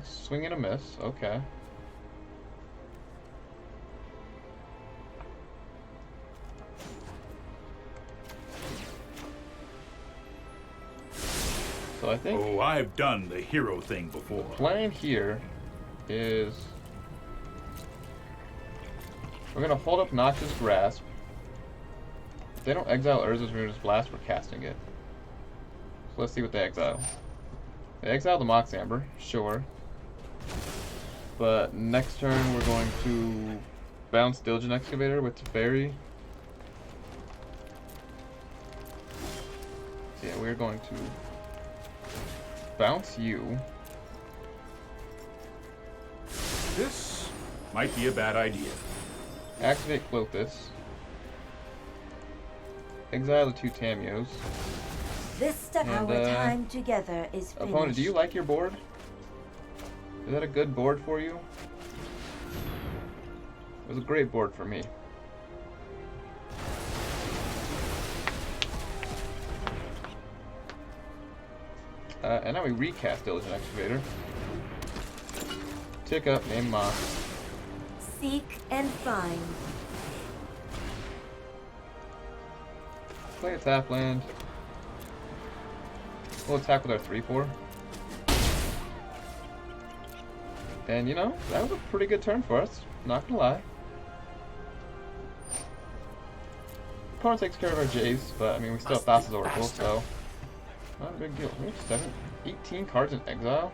Swing and a miss. Okay. So I think Oh, I've done the hero thing before. plan here is we're gonna hold up Noxious Grasp. If they don't exile Urza's Ruinous Blast, we're casting it. So let's see what they exile. They exile the Mox Amber, sure. But next turn we're going to bounce Diligent Excavator with Teferi. Yeah, we're going to bounce you. This might be a bad idea. Activate Kethis. Exile the 2 Tamios. This step, And, our time together is finished. Opponent, do you like your board? Is that a good board for you? It was a great board for me. And now we recast Diligent Excavator. Tick up, name Mox. Seek and find. Play a tap land. We'll attack with our 3/4. And you know, that was a pretty good turn for us. Not gonna lie. Opponent takes care of our Jays, but I mean, we still have Thassa's Oracle, so not a big deal. We have 18 cards in exile.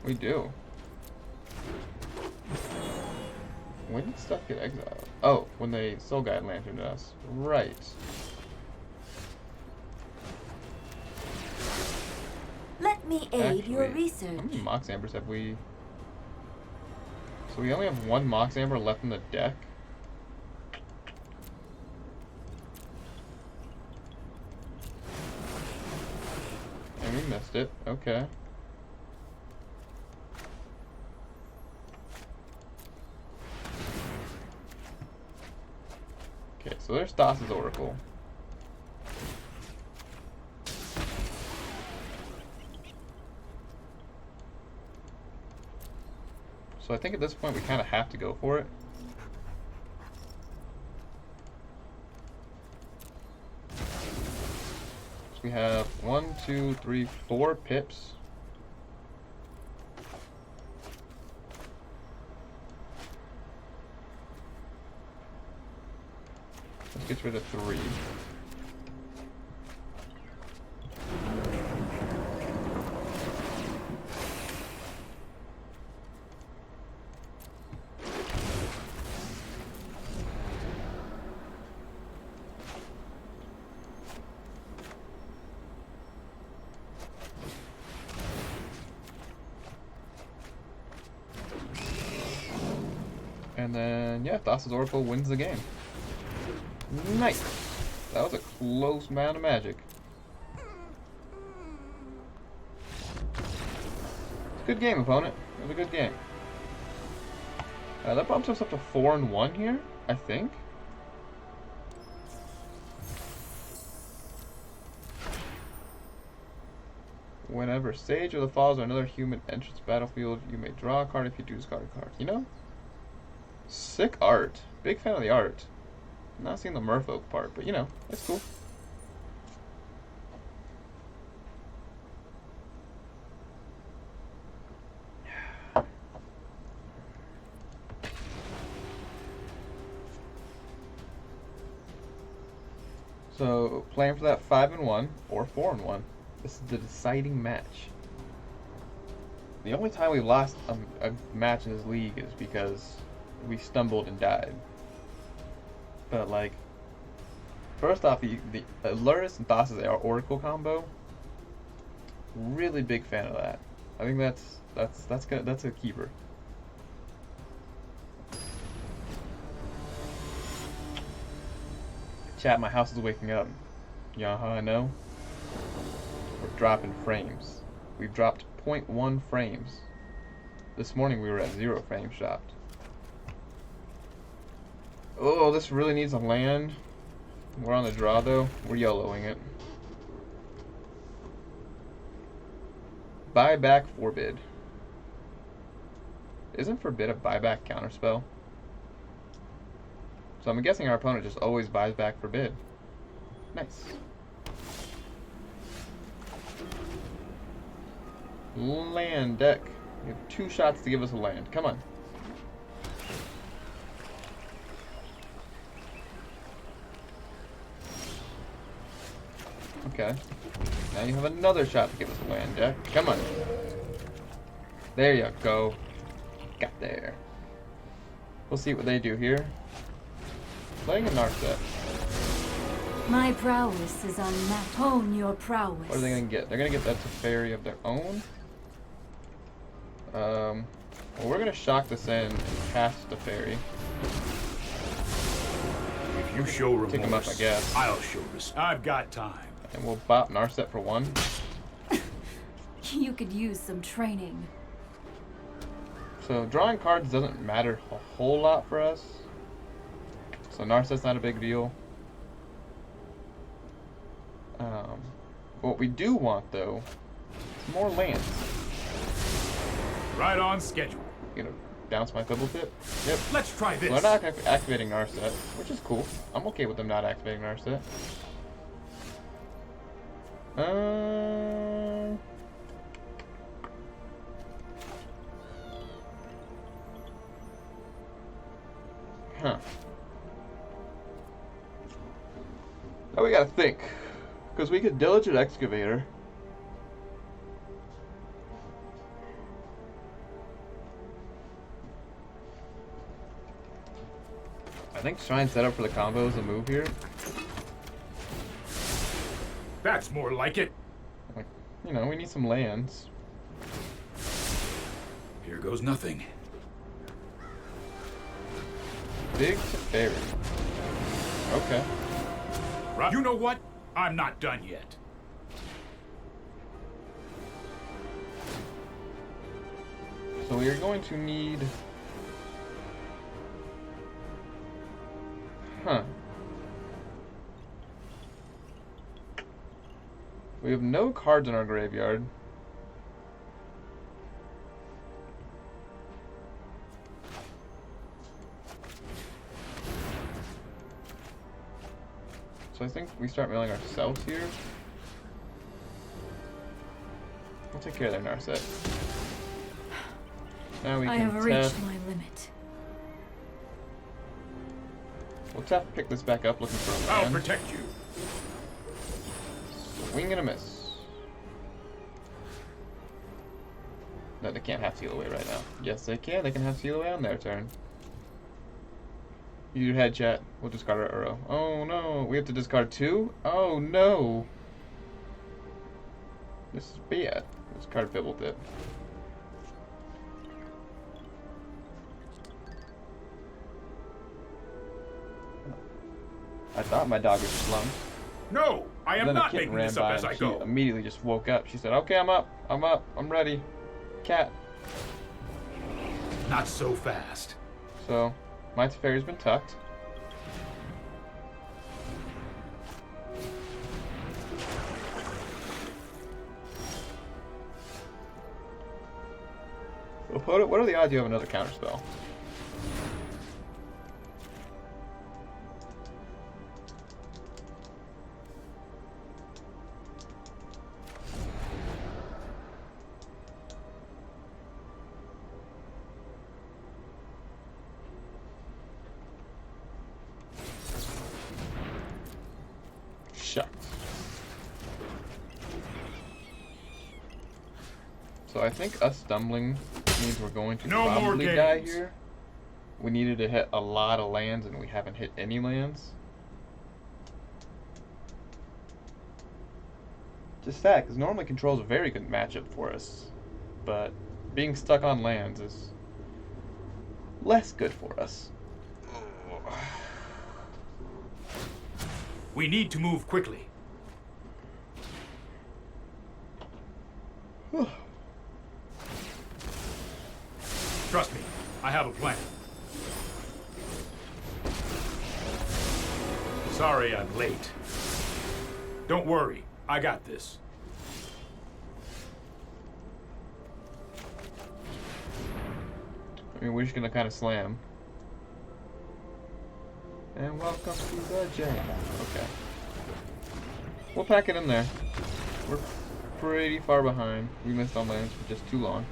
We do. When did stuff get exiled? Oh, when they Soul Guide Lanterned us. Right. Let me aid your Actually, research. how many Mox Ambers have we? So we only have 1 Mox Amber left in the deck. And we missed it. Okay. so there's Thassa's Oracle. So I think at this point we kind of have to go for it. So we have 1, 2, 3, 4 pips. Let's get rid of 3. And then, yeah, Thassa's Oracle wins the game. Nice. That was a close amount of magic. It's a good game, opponent. It was a good game. That bumps us up to 4-1 here, I think. Whenever Sage or the Falls or another human enters the battlefield, you may draw a card if you do discard a card. You know? Sick art. Big fan of the art. Not seeing the merfolk part, but you know, it's cool. So, playing for that 5-1 or 4-1. This is the deciding match. The only time we lost a match in this league is because we stumbled and died. But like, first off, the Luris and Thassa's Oracle combo. Really big fan of that. I think that's a keeper. Chat, my house is waking up. You know how I know? We're dropping frames. We've dropped 0.1 frames. This morning we were at 0 frames dropped. Oh, this really needs a land. We're on the draw though. We're YOLOing it. Buyback Forbid. Isn't Forbid a buyback counterspell? So I'm guessing our opponent just always buys back Forbid. Nice. Land deck. You have 2 shots to give us a land. Come on. Okay. Now you have another shot to give us a land deck. Come on. There you go. Got there. We'll see what they do here. Playing a Narset. My prowess is unmatched. Hone your prowess. What are they going to get? They're going to get that Teferi of their own. Well, we're going to shock this in and cast Teferi. If you show remorse, Pick him up, I guess. I'll show respect. I've got time. And we'll bop Narset for 1. You could use some training. So drawing cards doesn't matter a whole lot for us. So Narset's not a big deal. What we do want though is more lands. Right on schedule. You know, bounce my double tip. Yep. Let's try this. So they're not activating Narset, which is cool. I'm okay with them not activating Narset. Huh. Now we gotta think. Because we could Diligent Excavator. I think Shrine Setup for the combo is a move here. That's more like it. Like, you know, we need some lands. Here goes nothing. Big Teferi. Okay. Right. You know what? I'm not done yet. So we are going to need... Huh. We have no cards in our graveyard. So I think we start milling ourselves here. We'll take care of their Narset. Now we I can have reached tap. my limit. We'll tap, pick this back up, looking for a I'll land. protect you. Swing and a miss. No, they can't have seal away right now. Yes, they can. They can have seal away on their turn. Use your head, chat. We'll discard our Uro. Oh no, we have to discard 2? Oh no. This is bad. Discard Pibble Tip. I thought my dog was slung. No, I am Then a not kitten making ran this by up as and I she go. immediately just woke up. She said, "Okay, I'm up. I'm ready." Cat. Not so fast. So, my Teferi's been tucked. Opponent, what are the odds you have another counterspell? Shucks. So I think us stumbling means we're going to No more probably die games. here. We needed to hit a lot of lands and we haven't hit any lands. Just sad, because normally control is a very good matchup for us. But being stuck on lands is less good for us. We need to move quickly. Trust me, I have a plan. Sorry I'm late. Don't worry, I got this. I mean, we're just gonna kind of slam. And welcome to the jam. Okay. We'll pack it in there. We're pretty far behind. We missed on lands for just too long.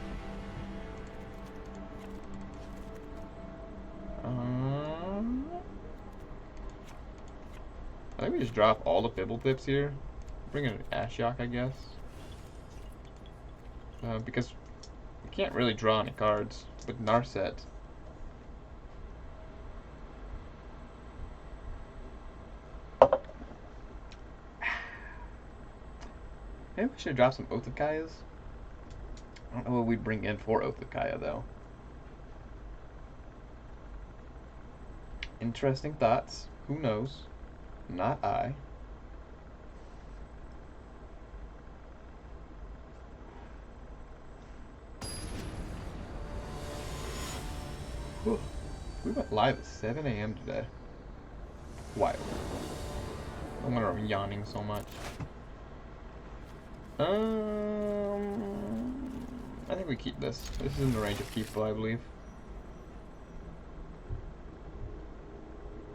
I think we just drop all the Pibble Tips here. Bring in an Ashiok, I guess. Because we can't really draw any cards with Narset. Maybe we should drop some Oath of Kaias. I don't know what we'd bring in for Oath of Kaya, though. Interesting thoughts. Who knows? Not I. Whew. We went live at 7 a.m. today. Wild. No wonder I'm yawning so much. I think we keep this. This is in the range of keepable, I believe.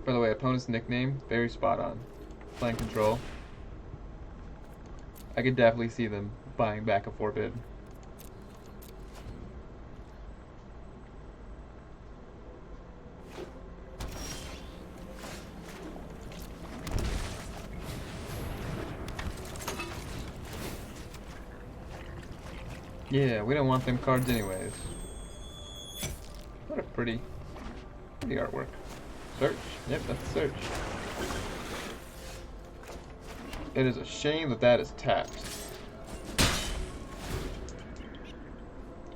By the way, opponent's nickname, very spot on. Playing control. I could definitely see them buying back a forbid. Yeah, we don't want them cards anyways. What a pretty artwork. Search? Yep, that's search. It is a shame that that is tapped. If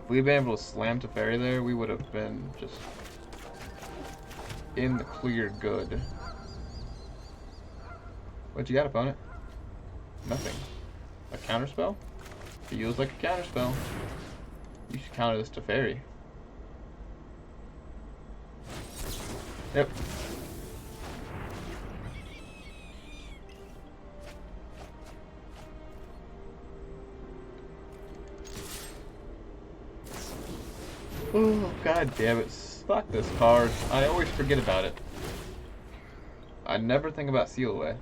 we'd been able to slam Teferi there, we would have been just in the clear good. What you got, opponent? Nothing. A counterspell? Feels like a counterspell. You should counter this Teferi. Yep. God damn it. Fuck this card. I always forget about it. I never think about Seal Away.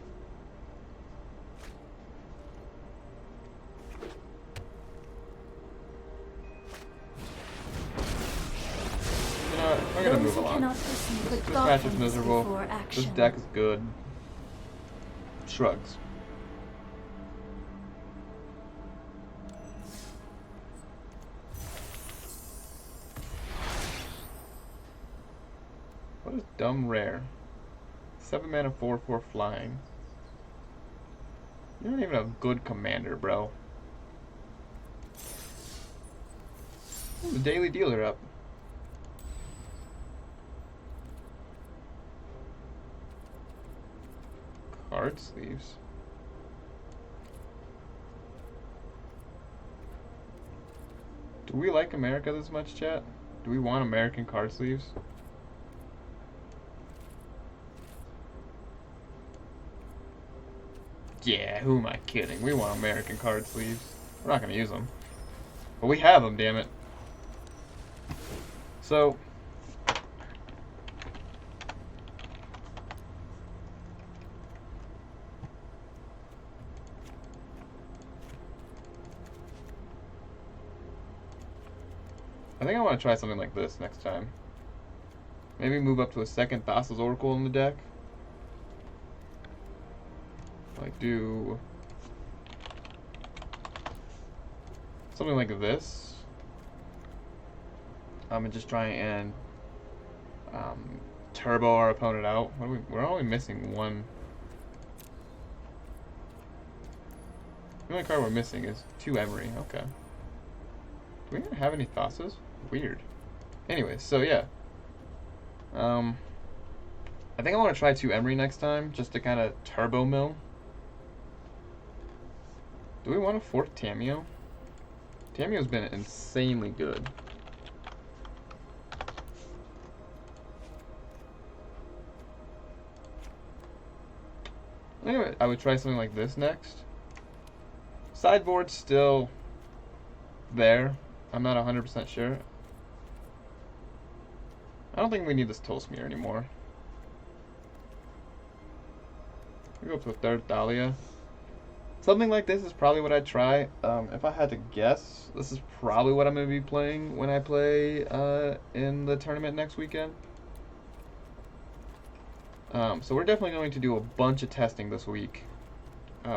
You know what? We're gonna Those move who along. cannot proceed with This match is thoughtfulness miserable. before This action. deck is good. Shrugs. What is dumb rare? 7 mana 4/4 flying. You're not even a good commander, bro. Oh, the daily dealer up. Card sleeves. Do we like America this much, chat? Do we want American card sleeves? Yeah, who am I kidding? We want American card sleeves. We're not gonna use them. But we have them, damn it. So... I think I want to try something like this next time. Maybe move up to a second Thassa's Oracle in the deck. Like do something like this. And just try and turbo our opponent out. We're only missing one. The only card we're missing is 2 Emery. Okay. Do we even have any Thassas? Weird. Anyways, so yeah. I think I want to try 2 Emery next time, just to kind of turbo mill. Do we want a 4th Tameo? Tameo's been insanely good. Anyway, I would try something like this next. Sideboard's still there. I'm not 100% sure. I don't think we need this Tolsmere anymore. We go up to a 3rd Thalia. Something like this is probably what I'd try. If I had to guess, this is probably what I'm going to be playing when I play in the tournament next weekend. So we're definitely going to do a bunch of testing this week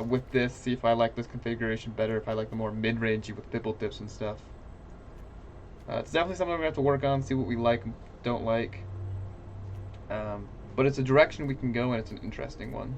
with this, see if I like this configuration better, if I like the more mid-rangey with Pipple tips and stuff. It's definitely something we're going to have to work on, see what we like and don't like. But it's a direction we can go, and it's an interesting one.